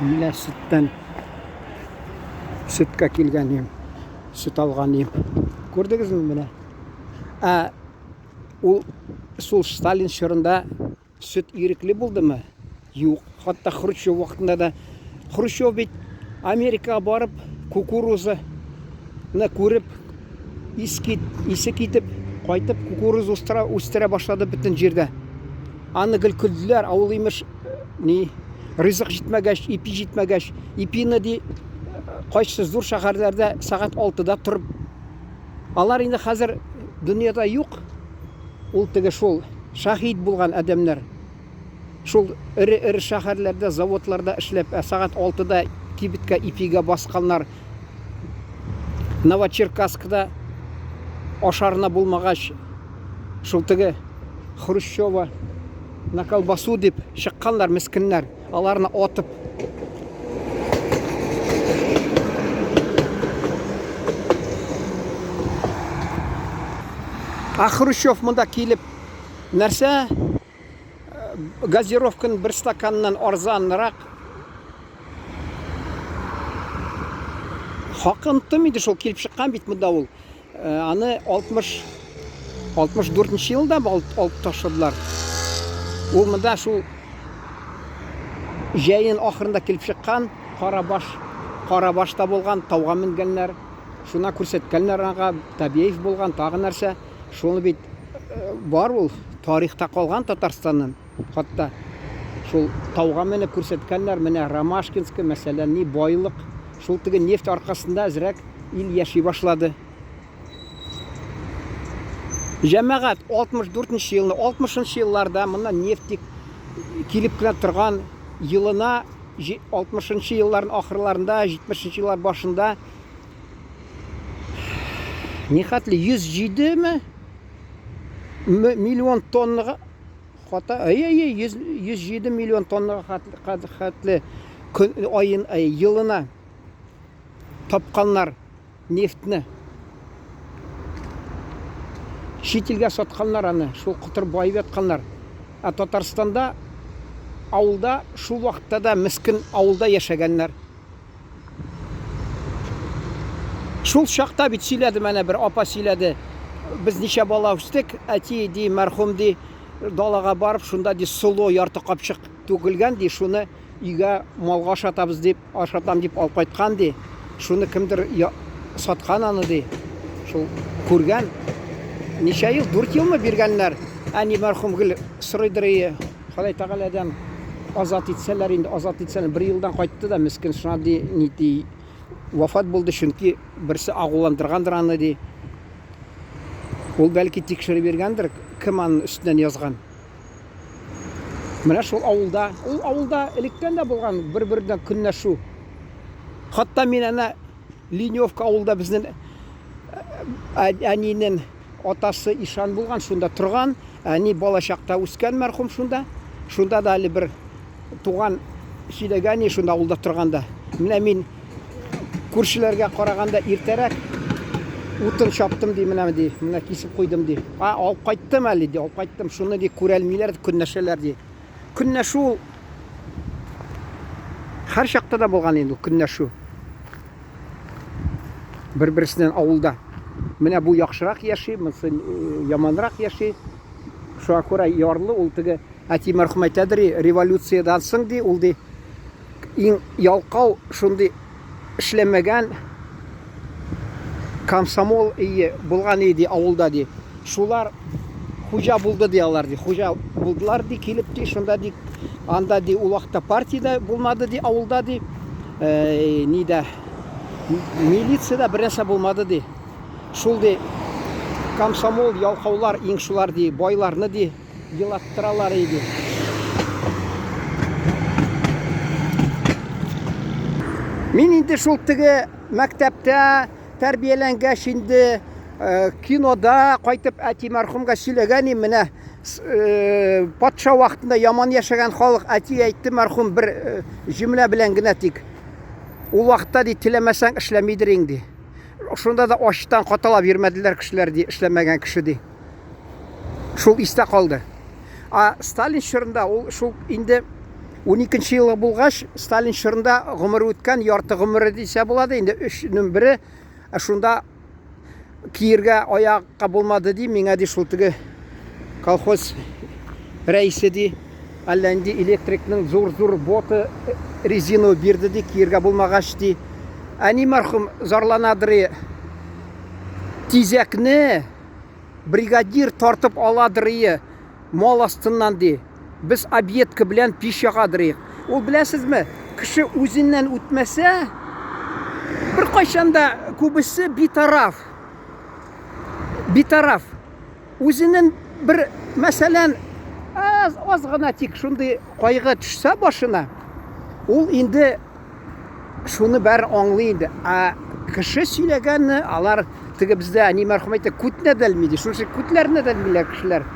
Міне сүтке келген ем, сүт алған ем. Көрдіңіз бе міне? Ол сол Сталин шырында сүт ерекілі болды ма? Жоқ. Хатта Хрущев уақытында да Хрущев бит Америкаға барып, кукурузаны көріп, исі кетіп, қайтып кукуруз өстіре башлады бүтін жерде. Аны гіл күлділер, ауыл емеш рызық жетмегеш, ипи жетмегеш. Ипині де қайсы зор шақарларда сағат 6-да тұрып. Алар енді қазір дүниеда жоқ. Ол тігі шол шахид болған әдемлер. Шол ірі шақарларда, заводларда ішлеп, сағат 6-да кибітке ипиге басқанлар. Новочеркасскіда ашарына болмағаш. Шол тігі Хрущева на колбасу деп шыққанлар міскінлер. Аларына отып. Хрущев мұнда келіп, нәрсе газировканың бір стаканынан арзанырақ хақынтым еді шол келіп шыққан бит мұнда ол. Аны 64 жылда алып ташыдылар. Ол мұнда шол жайын ақырында келіп шыққан, Қарабашта болған, тауға мінгенлер, шуна көрсеткенлер аға, Табиев болған, тағы нәрсе. Шоны бит бар ол, тарихта қалған Татарстанның. Хатта шол тауға мініп көрсеткенлер, міне Ромашкинскі, мәселен, не байлық. Шол тігі нефт арқасында әзірек ел яши башлады. Жәмәғат 64 жылында, 60 жылларда мұна нефтік келіп кіна тұрған yılına 60 yılların ahırlarında, 70 yıllar başında nihatli 107 mi? Milyon tonnaga hatta 107 milyon tonnaga hatli ayın yılına topkanlar neftini şetilge satkanlar аны, şol kıtır bayып atkanlar. Tatarstanda ауылда, шу вақытта да міскін ауылда яшагенлер. Шул шақта бит сөйледі, мәне бір апа сөйледі. Біз неше бала өстік, әти де, мәрхум де далаға барып, шунда де сұлу ярты қапшық төгілген де, шуны үйге малға ашатамыз деп, ашатам деп алып қайтқан де, шуны кімдір сатқан аны де, шул көрген. Неше ел, 4 ел ме бергенлер? Әне мәрхум гіл сұрайдыры, қалай тағаладан азат етселер, енді азат етселер, 1 yıldan қайтты да, міскін шына де, неті вафат болды, шүнкі бірсі ағуландырғандыр аны де. Ол бәлкі текшірі бергендір, кім аның үстінен yazған. Міне шол ауылда, ол ауылда еліктен де болған, бір-бірден күннәшу. Хатта мен әне Леневка ауылда біздің әненің атасы Ишан болған, шунда тұрған, әне бала шақта өскен мәрхум шунда. Шунда да әлі бір туған шидегәне шунда ауылда тұрғанда. Міне мен көршілерге қарағанда ертерек утын шаптым дей, міне кесіп қойдым дей. Алып қайттым әлі дей, алып қайттым. Шуны дей көрәлмейлер, күннәшелер дей. Күннәшу әр шақта да болған енді күннәшу. Бір-бірісінен ауылда. Міне бұл яқшырақ яши, яманырақ яши. Шуға көре ярлы ол тігі әти мәрхум айтадыр, революциядан соң де, ол де ең ялқау шунды ішлемеген комсомол болған еді ауылда де. Шулар хужа болды де алар де, хужа болдылар де, келіп де, шунда де, анда де, ол уақытта партияда болмады де, ауылда де, милицияда бір нәрсе болмады де. Шул де комсомол ялқаулар, ең шулар де, байларны де, yılattırarlar idi. Мен енді шул тігі мәктәптә тәрбиеленгәш инде, кинода қайтып әти мәрхумға сөйләгән міне патша вақытында яман яшәгән халық әти әйтті мәрхум бір җөмлә белән генә тик. Ул вакытта ди теләмәсәң эшләмидер инде. Шунда да аштан катала бирмәделәр кешеләр ди, эшләмәгән кеше ди. Шул истә калды. Сталин шырында ул шул инде 12 елы булгач, Сталин шырында гомере үткән, ярты гомере дисә булады. Инде 3-нең бире шунда киергә аякка булмады ди. Миңа ди шул теге колхоз рәисе ди, әллә инде электрикның зур боты резину бирде ди, киергә булмагач ди. Әни мәрхүм зарланадыр, тизәкне бригадир тартып аладыр мал астыннан ди. Biz объедка белән пиш ягадыр. Ул беләсезме, кеше үзеннән үтмәсә, бер кайчанда күбесе битараф. Үзеннән бер, мәсәлән, аз гына тик шундый кайгы төшсә башына, ул инде шуны бер аңлый инде. Кеше сөйләгәнне алар теге бездә әни мәрхүм әйтә, күтне дәлмиде. Шушы күтләрне дәлмиләр кешеләр.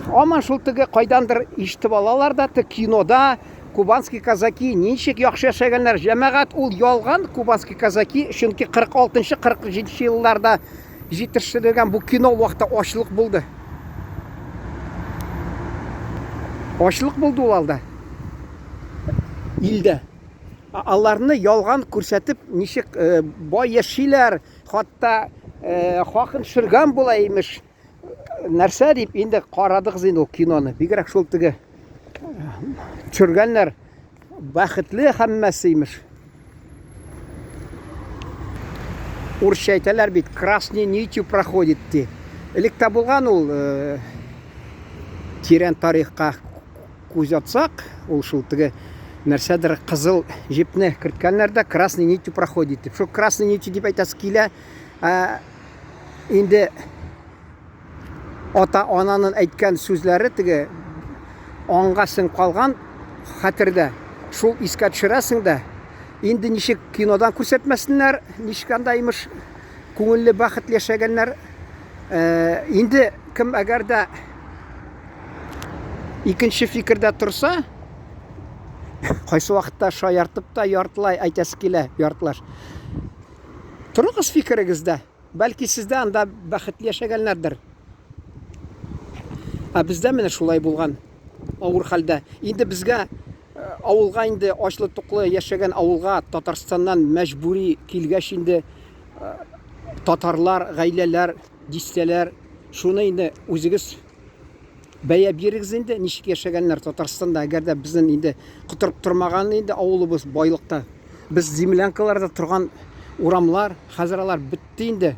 Аман шул теге кайдандыр ишетеп алалар да, кинода кубанский казаки ничек яхшы яшәгәннәр. Җәмәгать ул ялган кубанский казаки, чөнки 46-47 елларда җитештерелгән бу кино вакытта ачлык булды. Ачлык булды ул алда. Илдә. Аларны ялган күрсәтеп, ничек бай яшиләр, хатта хакын шырган була имеш. Нәрсә дип инде карадыгыз инде ул киноны. Бигрәк шул теге төшергәннәр бәхетле һәммәсе имеш. Урысча әйтәләр бит, красный нитью проходит ди. Электә булган ул тирән тарихка күз атсак, ул шул теге нәрсәдер кызыл җипне керткәннәр дә красный нитью проходит дип. Шул красный нитью дип әйтәсе килә. Инде ата-ананың әйткән сүзләре теге аңга сеңеп калган хәтердә. Шул искә төшерәсең дә. Инде ничек кинодан күрсәтмәсеннәр, ничек анда имеш күңелле бәхетле яшәгәннәр. Инде кем әгәр дә икенче фикердә торса, кайсы вакытта шаяртып та яртылай әйтәсе килә, яртылаш. Торыгыз фикерегездә. Бәлки сездә анда бәхетле яшәгәннәрдер. Бездә менә шулай булган авыр хәлдә. Инде безгә авылга инде ачлы-туклы яшәгән авылга Татарстаннан мәҗбүри килгәч инде татарлар, гаиләләр, дистәләр, шуны инде үзегез бәя бирегез инде, ничек яшәгәннәр Татарстанда, әгәр дә безнең инде кытырып тормаган инде авылыбыз байлыкта. Без землянкаларда торган урамлар, хәзер алар битте инде.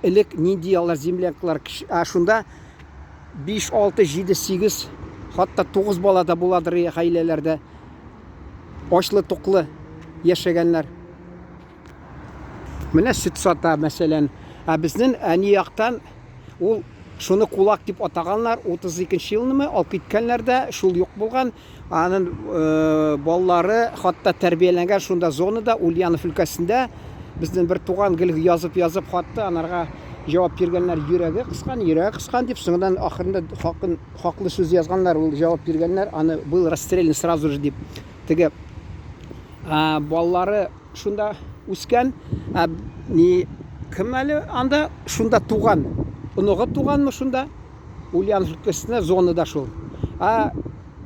Элек нинди алар землянкалар, шунда 5, 6, 7, 8, хатта 9 бала да буладыр гаиләләрдә. Ачлы-туклы яшәгәннәр. Менә сөт сата мәсәлән. Безнең әни яктан ул шуны кулак дип атаганнар. 32 елнымы алып киткәннәр дә, шул юк булган. Аның баллары хатта тәрбияләнгән шунда зонада, Ульянов өлкәсендә. Безнең бер туган гел язып хатта анарга җавап биргәннәр, йөрәге кыскан дип, соңдан ахырында хаклы сүз язганнар, ул җавап биргәннәр, аны был расстрелян сразу же дип. Теге баллары шунда үскән, кем әле анда шунда туган. Оныгы туганмы шунда? Ульяновск өлкәсендә зонада шул.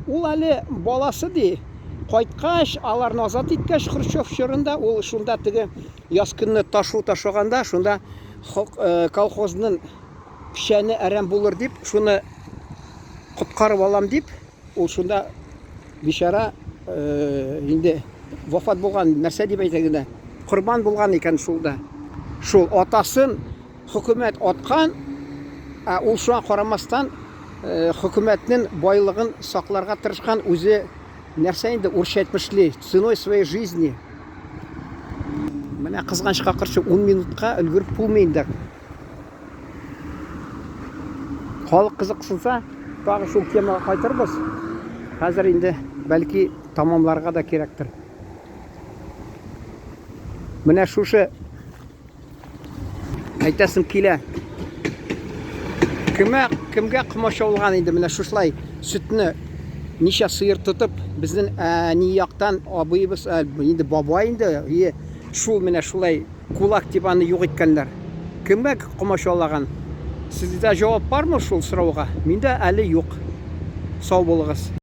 Ул әле баласы ди, кайткач, аларны азат иткәч Хрущев чорында, ул шунда теге яз көнне ташуганда, шунда колхозның пишәне әрәм булыр дип, шуны коткарып алам дип, ул шунда бишара инде вафат булган, нәрсә дип әйтәгәндә, корбан булган икән шулда. Шул атасын хөкүмәт аткан, ул шуңа карамастан хөкүмәтнең байлыгын сакларга тырышкан, үзе нәрсә инде урысча әйтмешли, ценой своей жизни. Менә кызганычка каршы 10 минутка өлгереп булмый инде. Халык кызыксынса, тагы шул темага кайтырбыз. Хәзер инде бәлки тамамларга да кирәктер. Менә шушы әйтәсем килә. Кемгә комачаулган инде менә шушлай сөтне ничә сыер тотып, безнең әни яктан абыйыбыз, инде бабай инде, шул менә шулай кулак дип аны юк иткәннәр. Кемгә комачаулаган? Сездә җавап бармы шул сорауга? Миндә әле юк. Сау булыгыз.